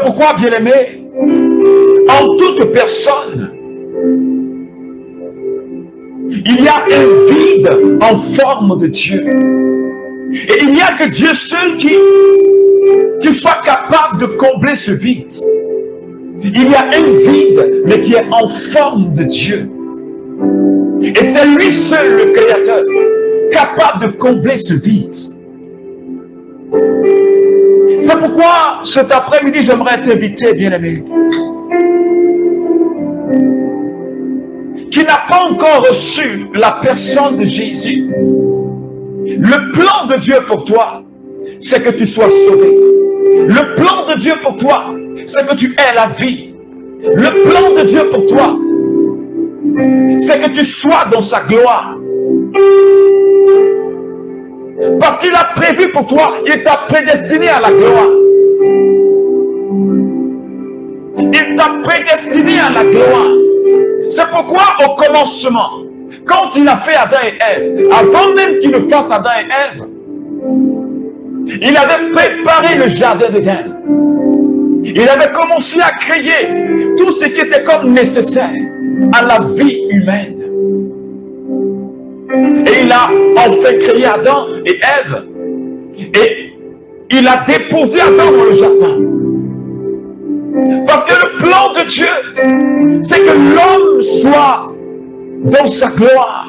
C'est pourquoi, bien-aimé, en toute personne, il y a un vide en forme de Dieu. Et il n'y a que Dieu seul qui soit capable de combler ce vide. Il y a un vide, mais qui est en forme de Dieu. Et c'est lui seul, le Créateur, capable de combler ce vide. C'est pourquoi cet après-midi, j'aimerais t'inviter, bien-aimé, qui n'a pas encore reçu la personne de Jésus. Le plan de Dieu pour toi, c'est que tu sois sauvé. Le plan de Dieu pour toi, c'est que tu aies la vie. Le plan de Dieu pour toi, c'est que tu sois dans sa gloire. Parce qu'il a prévu pour toi, il t'a prédestiné à la gloire. Il t'a prédestiné à la gloire. C'est pourquoi au commencement, quand il a fait Adam et Ève, avant même qu'il ne fasse Adam et Ève, il avait préparé le jardin d'Éden. Il avait commencé à créer tout ce qui était comme nécessaire à la vie humaine. Et il a enfin créé Adam et Ève. Et il a déposé Adam dans le jardin. Parce que le plan de Dieu, c'est que l'homme soit dans sa gloire.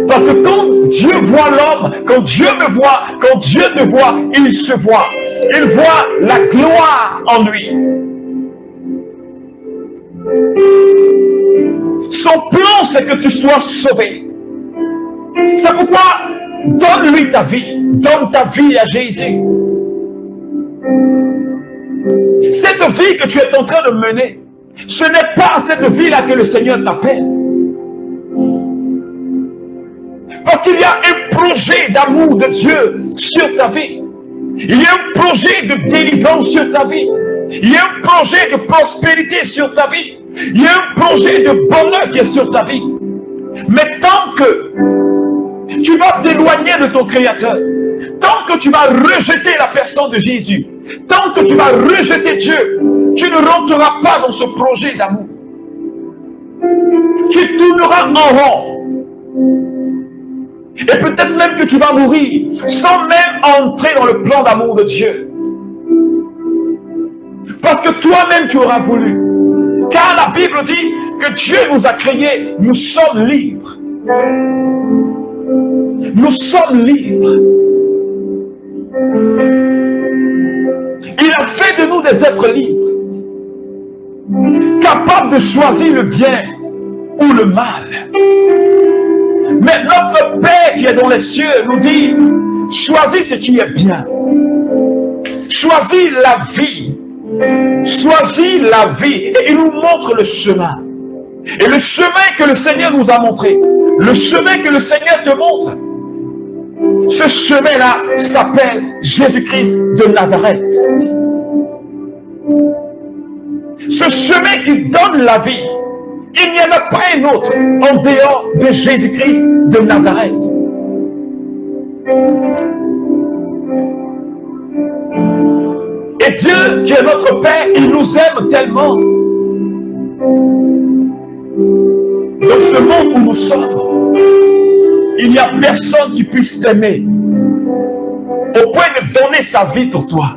Parce que quand Dieu voit l'homme, quand Dieu me voit, quand Dieu te voit, il se voit. Il voit la gloire en lui. Son plan, c'est que tu sois sauvé. C'est pourquoi donne-lui ta vie. Donne ta vie à Jésus. Cette vie que tu es en train de mener, ce n'est pas cette vie-là que le Seigneur t'appelle. Parce qu'il y a un projet d'amour de Dieu sur ta vie. Il y a un projet de délivrance sur ta vie. Il y a un projet de prospérité sur ta vie. Il y a un projet de bonheur qui est sur ta vie. Mais tant que tu vas t'éloigner de ton Créateur, tant que tu vas rejeter la personne de Jésus, tant que tu vas rejeter Dieu, tu ne rentreras pas dans ce projet d'amour. Tu tourneras en rond. Et peut-être même que tu vas mourir sans même entrer dans le plan d'amour de Dieu. Parce que toi-même tu auras voulu. Car la Bible dit que Dieu nous a créés, nous sommes libres. Nous sommes libres. Il a fait de nous des êtres libres, capables de choisir le bien ou le mal. Mais notre Père qui est dans les cieux nous dit, choisis ce qui est bien. Choisis la vie. Choisis la vie. Et il nous montre le chemin. Et le chemin que le Seigneur nous a montré, le chemin que le Seigneur te montre, ce chemin-là s'appelle Jésus-Christ de Nazareth. Ce chemin qui donne la vie, il n'y en a pas un autre en dehors de Jésus-Christ de Nazareth. Et Dieu, qui est notre Père, il nous aime tellement. Dans ce monde où nous sommes, il n'y a personne qui puisse t'aimer au point de donner sa vie pour toi.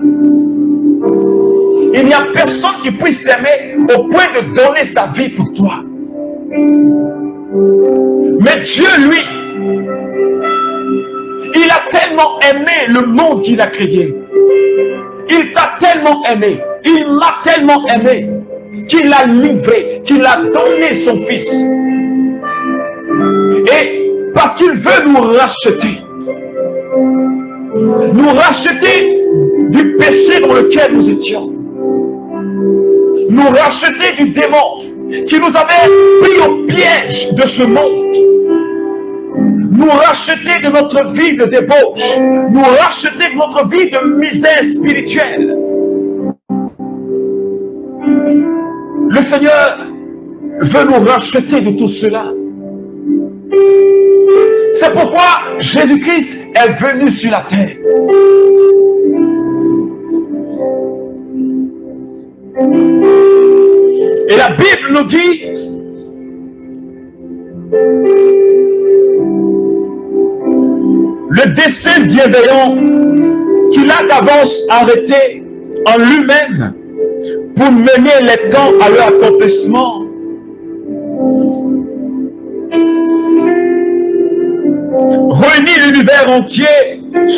Il n'y a personne qui puisse t'aimer au point de donner sa vie pour toi. Mais Dieu, lui, il a tellement aimé le monde qu'il a créé. Il t'a tellement aimé, il m'a tellement aimé, qu'il a livré, qu'il a donné son Fils. Et parce qu'il veut nous racheter du péché dans lequel nous étions, nous racheter du démon qui nous avait pris au piège de ce monde, nous racheter de notre vie de débauche, nous racheter de notre vie de misère spirituelle. Le Seigneur veut nous racheter de tout cela. C'est pourquoi Jésus-Christ est venu sur la terre. Et la Bible nous dit le dessein bienveillant qu'il a d'avance arrêté en lui-même pour mener les temps à leur accomplissement. Réunit l'univers entier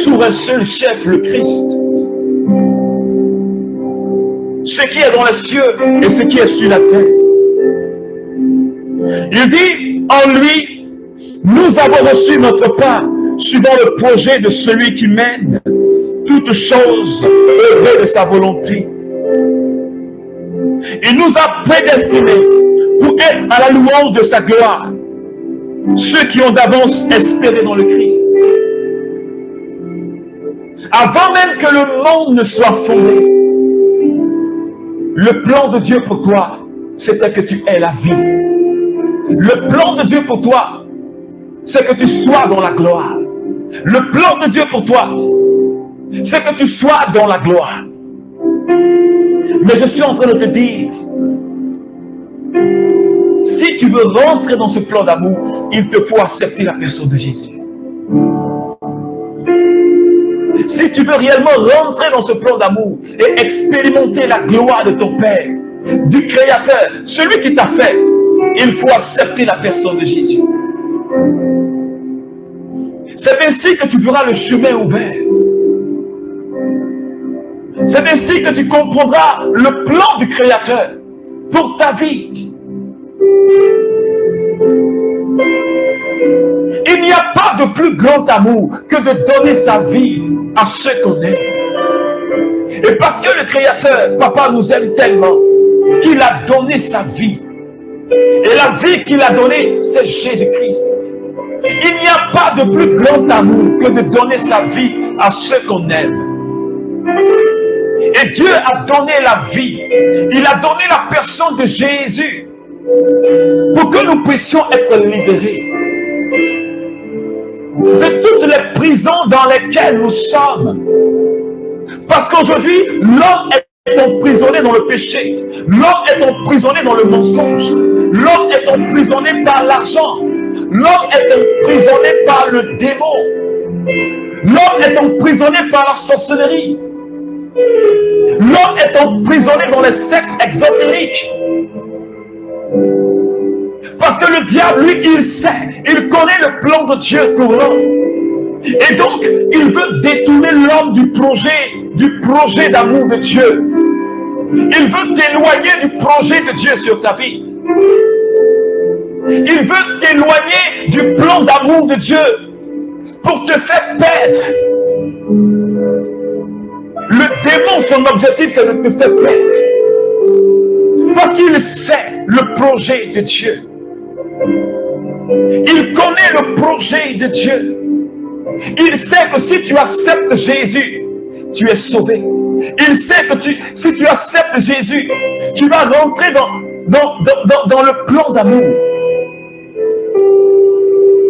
sous un seul chef, le Christ. Ce qui est dans les cieux et ce qui est sur la terre. Il dit, en lui, nous avons reçu notre part, suivant le projet de celui qui mène toutes choses au gré de sa volonté. Il nous a prédestinés pour être à la louange de sa gloire, ceux qui ont d'avance espéré dans le Christ. Avant même que le monde ne soit fondé, le plan de Dieu pour toi, c'était que tu aies la vie. Le plan de Dieu pour toi, c'est que tu sois dans la gloire. Le plan de Dieu pour toi, c'est que tu sois dans la gloire. Mais je suis en train de te dire, si tu veux rentrer dans ce plan d'amour, il te faut accepter la personne de Jésus. Si tu veux réellement rentrer dans ce plan d'amour et expérimenter la gloire de ton Père, du Créateur, celui qui t'a fait, il faut accepter la personne de Jésus. C'est ainsi que tu verras le chemin ouvert. C'est ainsi que tu comprendras le plan du Créateur pour ta vie. Il n'y a pas de plus grand amour que de donner sa vie à ceux qu'on aime. Et parce que le Créateur, Papa, nous aime tellement qu'il a donné sa vie. Et la vie qu'il a donnée, c'est Jésus-Christ. Il n'y a pas de plus grand amour que de donner sa vie à ceux qu'on aime. Et Dieu a donné la vie. Il a donné la personne de Jésus pour que nous puissions être libérés de toutes les prisons dans lesquelles nous sommes. Parce qu'aujourd'hui, l'homme est emprisonné dans le péché. L'homme est emprisonné dans le mensonge. L'homme est emprisonné par l'argent. L'homme est emprisonné par le démon. L'homme est emprisonné par la sorcellerie. L'homme est emprisonné dans les sectes exotériques. Parce que le diable, lui, il sait, il connaît le plan de Dieu pour l'homme. Et donc, il veut détourner l'homme du projet d'amour de Dieu. Il veut t'éloigner du projet de Dieu sur ta vie. Il veut t'éloigner du plan d'amour de Dieu pour te faire perdre. Le démon, son objectif, c'est de te faire perdre. Parce qu'il sait le projet de Dieu. Il connaît le projet de Dieu. Il sait que si tu acceptes Jésus, tu es sauvé. Il sait que si tu acceptes Jésus, tu vas rentrer dans le plan d'amour.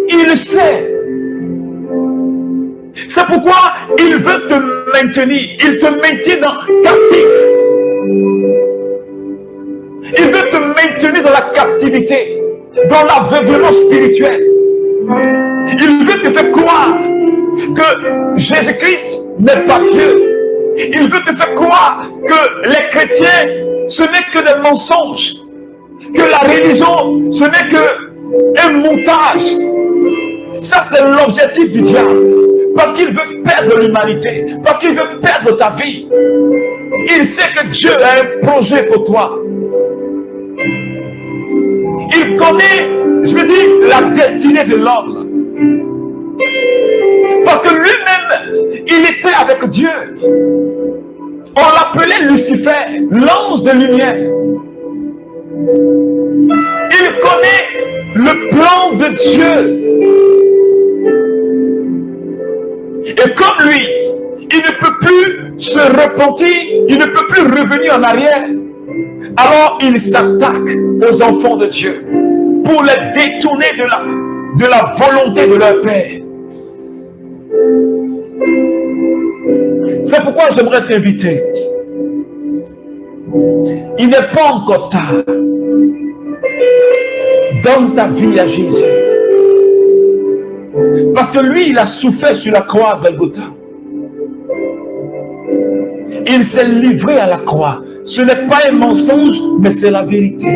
Il sait. C'est pourquoi il veut te maintenir. Il te maintient captif. Il veut te maintenir dans la captivité, dans l'aveuglement spirituel. Il veut te faire croire que Jésus-Christ n'est pas Dieu. Il veut te faire croire que les chrétiens, ce n'est que des mensonges. Que la religion, ce n'est qu'un montage. Ça, c'est l'objectif du diable. Parce qu'il veut perdre l'humanité. Parce qu'il veut perdre ta vie. Il sait que Dieu a un projet pour toi. Il connaît, je veux dire, la destinée de l'homme. Parce que lui-même, il était avec Dieu. On l'appelait Lucifer, l'ange de lumière. Il connaît le plan de Dieu. Et comme lui, il ne peut plus se repentir, il ne peut plus revenir en arrière. Alors il s'attaque aux enfants de Dieu pour les détourner de la volonté de leur Père. C'est pourquoi j'aimerais t'inviter Il n'est pas encore tard. Donne ta vie à Jésus. Parce que lui, il a souffert sur la croix à Golgotha. Il s'est livré à la croix. Ce n'est pas un mensonge, mais c'est la vérité.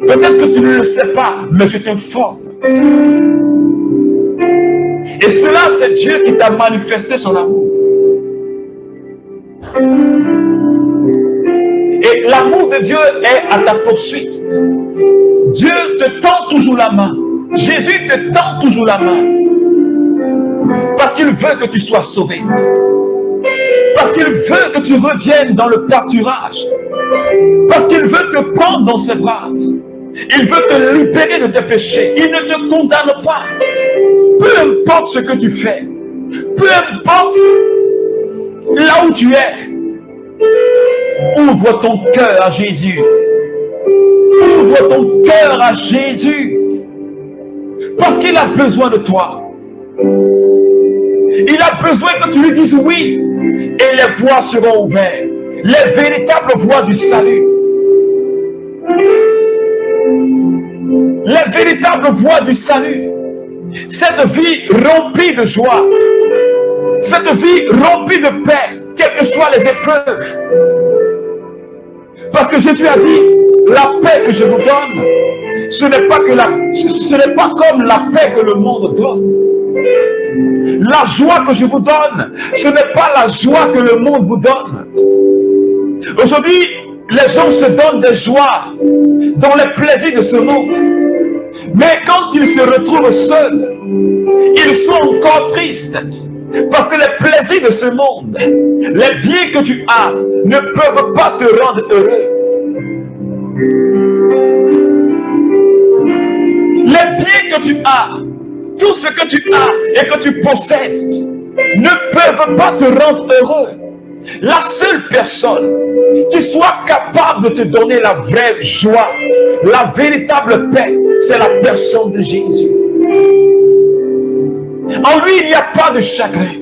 Peut-être que tu ne le sais pas, mais je t'informe. Et cela, c'est Dieu qui t'a manifesté son amour. Et l'amour de Dieu est à ta poursuite. Dieu te tend toujours la main. Jésus te tend toujours la main. Parce qu'il veut que tu sois sauvé. Parce qu'il veut que tu reviennes dans le pâturage. Parce qu'il veut te prendre dans ses bras. Il veut te libérer de tes péchés. Il ne te condamne pas. Peu importe ce que tu fais. Peu importe là où tu es. Ouvre ton cœur à Jésus. Ouvre ton cœur à Jésus. Parce qu'il a besoin de toi. Il a besoin que tu lui dises oui. Et les voies seront ouvertes. Les véritables voies du salut. Les véritables voies du salut. Cette vie remplie de joie. Cette vie remplie de paix. Quelles que soient les épreuves. Parce que Jésus a dit, la paix que je vous donne, ce n'est pas comme la paix que le monde donne. La joie que je vous donne, ce n'est pas la joie que le monde vous donne. Aujourd'hui, les gens se donnent des joies dans les plaisirs de ce monde. Mais quand ils se retrouvent seuls, ils sont encore tristes. Parce que les plaisirs de ce monde, les biens que tu as, ne peuvent pas te rendre heureux. Les biens que tu as, tout ce que tu as et que tu possèdes, ne peuvent pas te rendre heureux. La seule personne qui soit capable de te donner la vraie joie, la véritable paix, c'est la personne de Jésus. En lui, il n'y a pas de chagrin.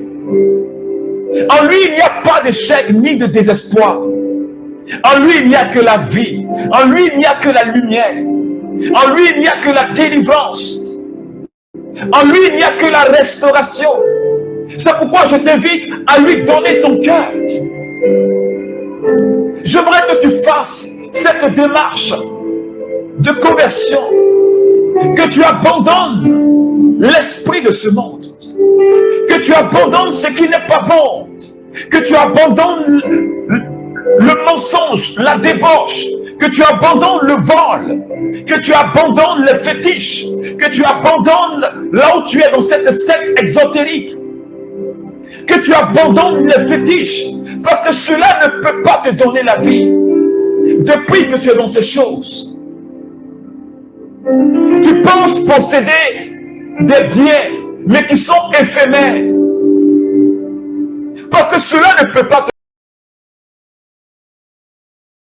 En lui, il n'y a pas d'échec ni de désespoir. En lui, il n'y a que la vie. En lui, il n'y a que la lumière. En lui, il n'y a que la délivrance. En lui, il n'y a que la restauration. C'est pourquoi je t'invite à lui donner ton cœur. J'aimerais que tu fasses cette démarche de conversion. Que tu abandonnes l'esprit de ce monde. Que tu abandonnes ce qui n'est pas bon. Que tu abandonnes le mensonge, la débauche. Que tu abandonnes le vol. Que tu abandonnes les fétiches. Que tu abandonnes là où tu es dans cette secte exotérique. Que tu abandonnes les fétiches. Parce que cela ne peut pas te donner la vie. Depuis que tu es dans ces choses. Tu penses posséder des biens, mais qui sont éphémères. Parce que cela ne peut pas te